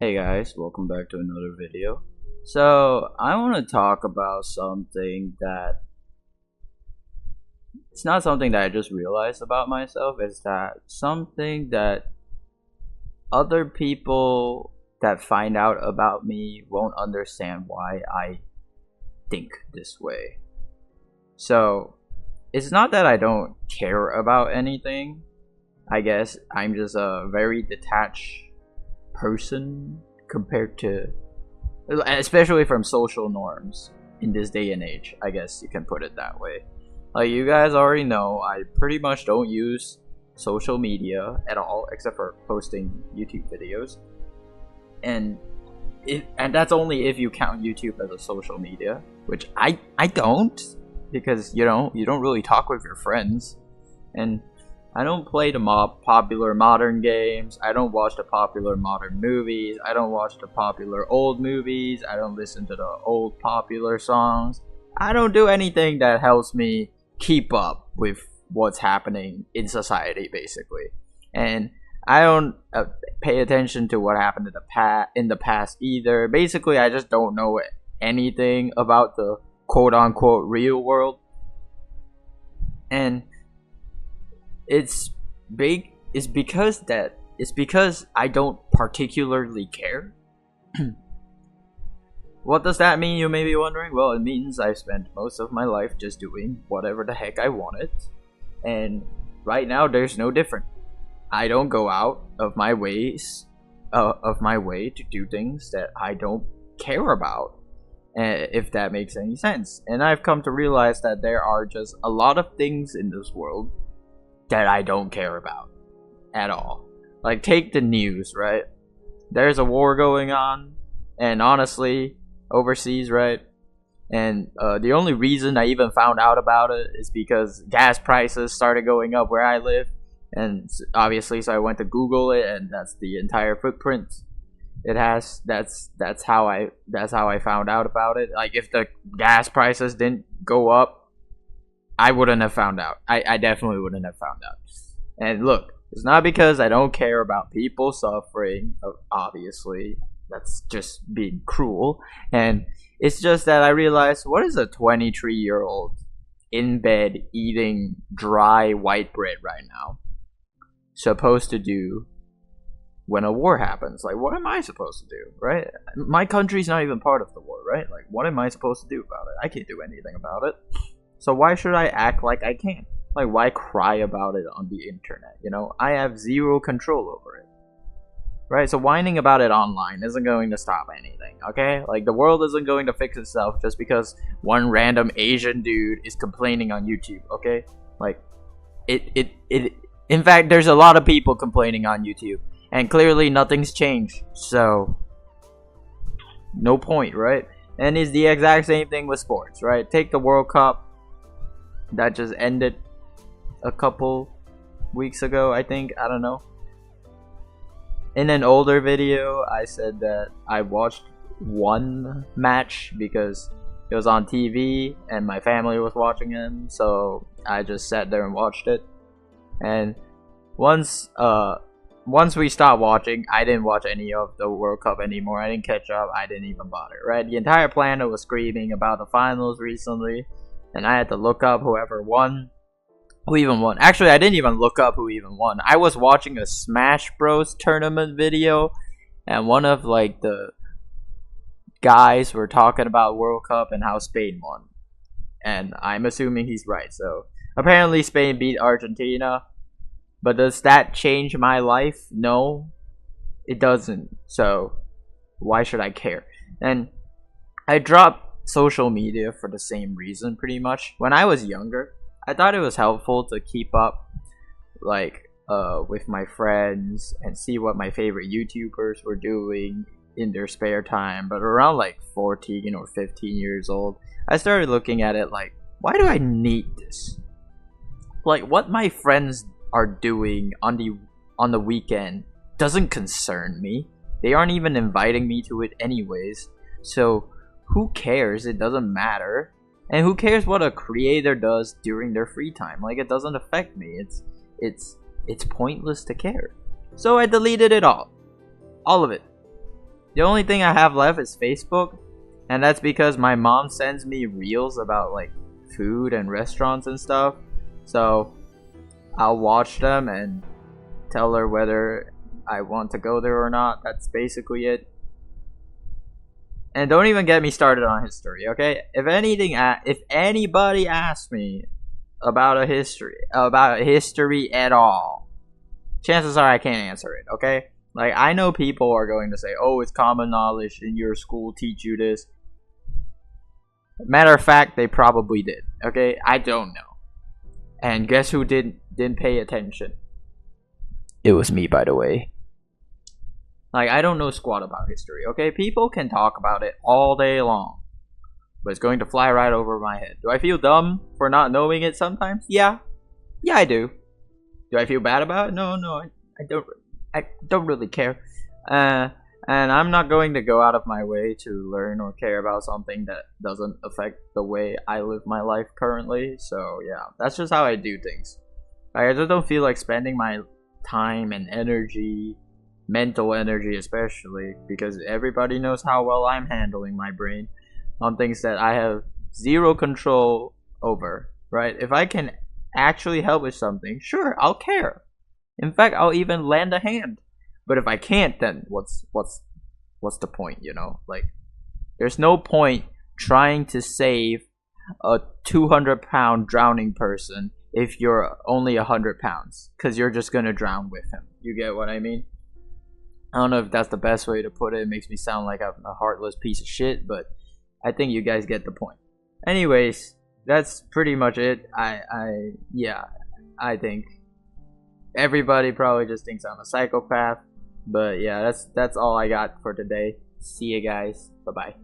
Hey guys, welcome back to another video. So, I want to talk about something that it's not something that I just realized about myself, it's that something that other people that find out about me won't understand why I think this way. So, it's not that I don't care about anything. I guess I'm just a very detached person compared to, especially from social norms in this day and age. I guess you can put it that way. Like, you guys already know, I pretty much don't use social media at all except for posting YouTube videos, and that's only if you count YouTube as a social media, which I don't, because you don't really talk with your friends, and I don't play the popular modern games. I don't watch the popular modern movies. I don't watch the popular old movies. I don't listen to the old popular songs. I don't do anything that helps me keep up with what's happening in society, basically. And I don't pay attention to what happened in the past either. Basically, I just don't know anything about the quote-unquote real world. And it's because I don't particularly care. What does that mean, you may be wondering? Well, it means I've spent most of my life just doing whatever the heck I wanted, and right now there's no different. I don't go out of my way to do things that I don't care about, if that makes any sense. And I've come to realize that there are just a lot of things in this world that I don't care about at all. Like, take the news, right? There's a war going on, and honestly, overseas, right? And the only reason I even found out about it is because gas prices started going up where I live, and obviously, so I went to Google it, and that's the entire footprint it has. That's how I found out about it. Like, if the gas prices didn't go up, I wouldn't have found out. I definitely wouldn't have found out. And look, it's not because I don't care about people suffering. Obviously, that's just being cruel. And it's just that I realized, what is a 23-year-old in bed eating dry white bread right now supposed to do when a war happens? Like, what am I supposed to do, right? My country's not even part of the war, right? Like, what am I supposed to do about it? I can't do anything about it. So why should I act like I can? Like, why cry about it on the internet? I have zero control over it. Right? So whining about it online isn't going to stop anything, okay? Like, the world isn't going to fix itself just because one random Asian dude is complaining on YouTube, okay? Like, in fact, there's a lot of people complaining on YouTube, and clearly nothing's changed, so no point, right? And it's the exact same thing with sports, right? Take the World Cup that just ended a couple weeks ago, I think. I don't know. In an older video, I said that I watched one match because it was on TV and my family was watching it, so I just sat there and watched it. And once we stopped watching, I didn't watch any of the World Cup anymore. I didn't catch up. I didn't even bother, right? The entire planet was screaming about the finals recently, and I had to look up who even won. Actually, I didn't even look up who even won. I was watching a Smash Bros tournament video, and one of like the guys were talking about World Cup and how Spain won, and I'm assuming he's right. So apparently Spain beat Argentina, but does that change my life? No, it doesn't. So why should I care? And I dropped social media for the same reason, pretty much. When I was younger, I thought it was helpful to keep up, like, with my friends and see what my favorite YouTubers were doing in their spare time. But around like 14 or 15 years old, I started looking at it like, why do I need this? Like, what my friends are doing on the weekend doesn't concern me. They aren't even inviting me to it anyways. So who cares? It doesn't matter. And who cares what a creator does during their free time? Like, it doesn't affect me. It's pointless to care. So I deleted it all of it. The only thing I have left is Facebook, and that's because my mom sends me reels about like food and restaurants and stuff. So I'll watch them and tell her whether I want to go there or not. That's basically it. And don't even get me started on history, okay? If anybody asks me about history at all, chances are I can't answer it, okay? Like, I know people are going to say, oh, it's common knowledge, in your school teach you this. Matter of fact, they probably did, okay? I don't know. And guess who didn't pay attention? It was me, by the way. Like, I don't know squat about history, okay? People can talk about it all day long, but it's going to fly right over my head. Do I feel dumb for not knowing it sometimes? Yeah. Yeah, I do. Do I feel bad about it? No, I don't really care. And I'm not going to go out of my way to learn or care about something that doesn't affect the way I live my life currently. So, yeah, that's just how I do things. Like, I just don't feel like spending my time and energy, mental energy especially, because everybody knows how well I'm handling my brain on things that I have zero control over, right? If I can actually help with something, sure, I'll care. In fact, I'll even lend a hand. But if I can't, then what's the point, you know? Like, there's no point trying to save a 200-pound drowning person if you're only 100 pounds, because you're just gonna drown with him. You get what I mean? I don't know if that's the best way to put it. It makes me sound like I'm a heartless piece of shit, but I think you guys get the point. Anyways, that's pretty much it. I think everybody probably just thinks I'm a psychopath, but yeah, that's all I got for today. See you guys. Bye bye.